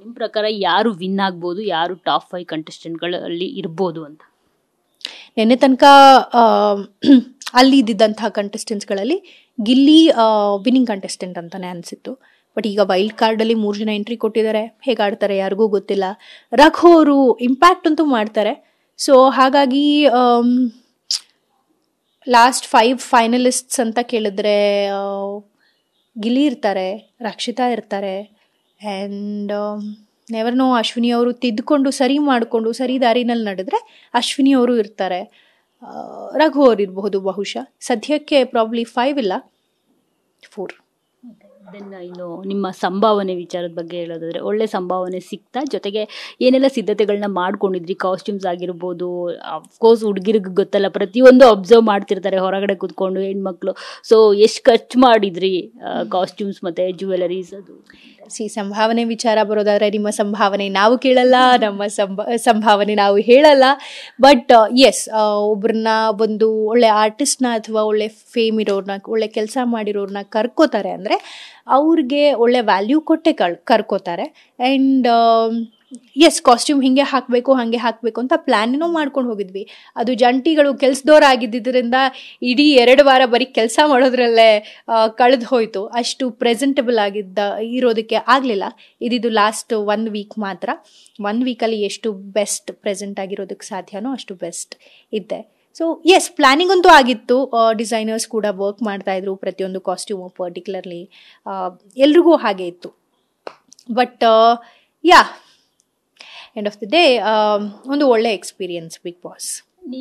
ನಿಮ್ಮ ಪ್ರಕಾರ ಯಾರು ವಿನ್ ಆಗ್ಬೋದು, ಯಾರು ಟಾಪ್ 5 ಕಂಟೆಸ್ಟೆಂಟ್ಗಳಲ್ಲಿ ಇರ್ಬೋದು ಅಂತ? ನಿನ್ನೆ ತನಕ ಅಲ್ಲಿ ಇದ್ದಿದ್ದಂತಹ ಕಂಟೆಸ್ಟೆಂಟ್ಸ್ಗಳಲ್ಲಿ ಗಿಲ್ಲಿ ವಿನ್ನಿಂಗ್ ಕಂಟೆಸ್ಟೆಂಟ್ ಅಂತಾನೆ ಅನಿಸಿತ್ತು. ಬಟ್ ಈಗ ವೈಲ್ಡ್ ಕಾರ್ಡಲ್ಲಿ 3 ಜನ ಎಂಟ್ರಿ ಕೊಟ್ಟಿದ್ದಾರೆ. ಹೇಗೆ ಆಡ್ತಾರೆ ಯಾರಿಗೂ ಗೊತ್ತಿಲ್ಲ. ರಘು ಅವರು ಇಂಪ್ಯಾಕ್ಟ್ ಅಂತೂ ಮಾಡ್ತಾರೆ. ಸೊ ಹಾಗಾಗಿ ಲಾಸ್ಟ್ 5 ಫೈನಲಿಸ್ಟ್ಸ್ ಅಂತ ಕೇಳಿದ್ರೆ ಗಿಲ್ಲಿ ಇರ್ತಾರೆ, ರಕ್ಷಿತಾ ಇರ್ತಾರೆ, ಆ್ಯಂಡ್ ನೆವರ್ ನೋ, ಅಶ್ವಿನಿ ಅವರು ತಿದ್ದುಕೊಂಡು ಸರಿ ಮಾಡಿಕೊಂಡು ಸರಿ ದಾರಿನಲ್ಲಿ ನಡೆದ್ರೆ ಅಶ್ವಿನಿ ಅವರು ಇರ್ತಾರೆ. ರಘು ಅವರು ಇರಬಹುದು ಬಹುಶಃ. ಸದ್ಯಕ್ಕೆ ಪ್ರಾಬ್ಲಿ 5 ಇಲ್ಲ, 4. ದೆನ್ ಇನ್ನು ನಿಮ್ಮ ಸಂಭಾವನೆ ವಿಚಾರದ ಬಗ್ಗೆ ಹೇಳೋದಾದ್ರೆ, ಒಳ್ಳೆ ಸಂಭಾವನೆ ಸಿಗ್ತಾ, ಜೊತೆಗೆ ಏನೆಲ್ಲ ಸಿದ್ಧತೆಗಳನ್ನ ಮಾಡ್ಕೊಂಡಿದ್ರಿ? ಕಾಸ್ಟ್ಯೂಮ್ಸ್ ಆಗಿರ್ಬೋದು, ಅಫ್ಕೋರ್ಸ್ ಹುಡುಗಿರಿಗೆ ಗೊತ್ತಲ್ಲ, ಪ್ರತಿಯೊಂದು ಅಬ್ಸರ್ವ್ ಮಾಡ್ತಿರ್ತಾರೆ ಹೊರಗಡೆ ಕೂತ್ಕೊಂಡು ಹೆಣ್ಮಕ್ಳು. ಸೊ ಎಷ್ಟು ಖರ್ಚು ಮಾಡಿದ್ರಿ ಕಾಸ್ಟ್ಯೂಮ್ಸ್ ಮತ್ತೆ ಜ್ಯುವೆಲರೀಸ್? ಅದು ಸಂಭಾವನೆ ವಿಚಾರ ಬರೋದಾದ್ರೆ, ನಿಮ್ಮ ಸಂಭಾವನೆ ನಾವು ಕೇಳಲ್ಲ, ನಮ್ಮ ಸಂಭಾವನೆ ನಾವು ಹೇಳಲ್ಲ. ಬಟ್ ಎಸ್, ಒಬ್ರನ್ನ ಒಂದು ಒಳ್ಳೆ ಆರ್ಟಿಸ್ಟ್ನ ಅಥವಾ ಒಳ್ಳೆ ಫೇಮ್ ಇರೋರ್ನ, ಒಳ್ಳೆ ಕೆಲಸ ಮಾಡಿರೋರ್ನ ಕರ್ಕೋತಾರೆ ಅಂದರೆ ಅವ್ರಿಗೆ ಒಳ್ಳೆ ವ್ಯಾಲ್ಯೂ ಕೊಟ್ಟೆ ಕರ್ಕೋತಾರೆ. ಆ್ಯಂಡ್ ಎಸ್, ಕಾಸ್ಟ್ಯೂಮ್ ಹಿಂಗೆ ಹಾಕಬೇಕು ಹಾಗೆ ಹಾಕಬೇಕು ಅಂತ ಪ್ಲ್ಯಾನೂ ಮಾಡ್ಕೊಂಡು ಹೋಗಿದ್ವಿ. ಅದು ಜಂಟಿಗಳು ಕೆಲಸದವ್ರಾಗಿದ್ದರಿಂದ ಇಡೀ 2 ವಾರ ಬರೀ ಕೆಲಸ ಮಾಡೋದ್ರಲ್ಲೇ ಕಳೆದು ಹೋಯಿತು. ಅಷ್ಟು ಪ್ರೆಸೆಂಟಬಲ್ ಇರೋದಕ್ಕೆ ಆಗಲಿಲ್ಲ. ಇದಿದು ಲಾಸ್ಟ್ 1 ವೀಕ್ ಮಾತ್ರ. 1 ವೀಕಲ್ಲಿ ಎಷ್ಟು ಬೆಸ್ಟ್ ಪ್ರೆಸೆಂಟ್ ಆಗಿರೋದಕ್ಕೆ ಸಾಧ್ಯನೋ ಅಷ್ಟು ಬೆಸ್ಟ್ ಇದ್ದೆ. ಸೊ ಎಸ್, ಪ್ಲ್ಯಾನಿಂಗ್ ಅಂತೂ ಆಗಿತ್ತು. ಡಿಸೈನರ್ಸ್ ಕೂಡ ವರ್ಕ್ ಮಾಡ್ತಾಯಿದ್ರು ಪ್ರತಿಯೊಂದು ಕಾಸ್ಟ್ಯೂಮು, ಪರ್ಟಿಕ್ಯುಲರ್ಲಿ ಎಲ್ರಿಗೂ ಹಾಗೆ ಇತ್ತು. But yeah, end of the day ಒಂದು ಒಳ್ಳೆ ಎಕ್ಸ್ಪೀರಿಯನ್ಸ್ ಬಿಗ್ ಬಾಸ್.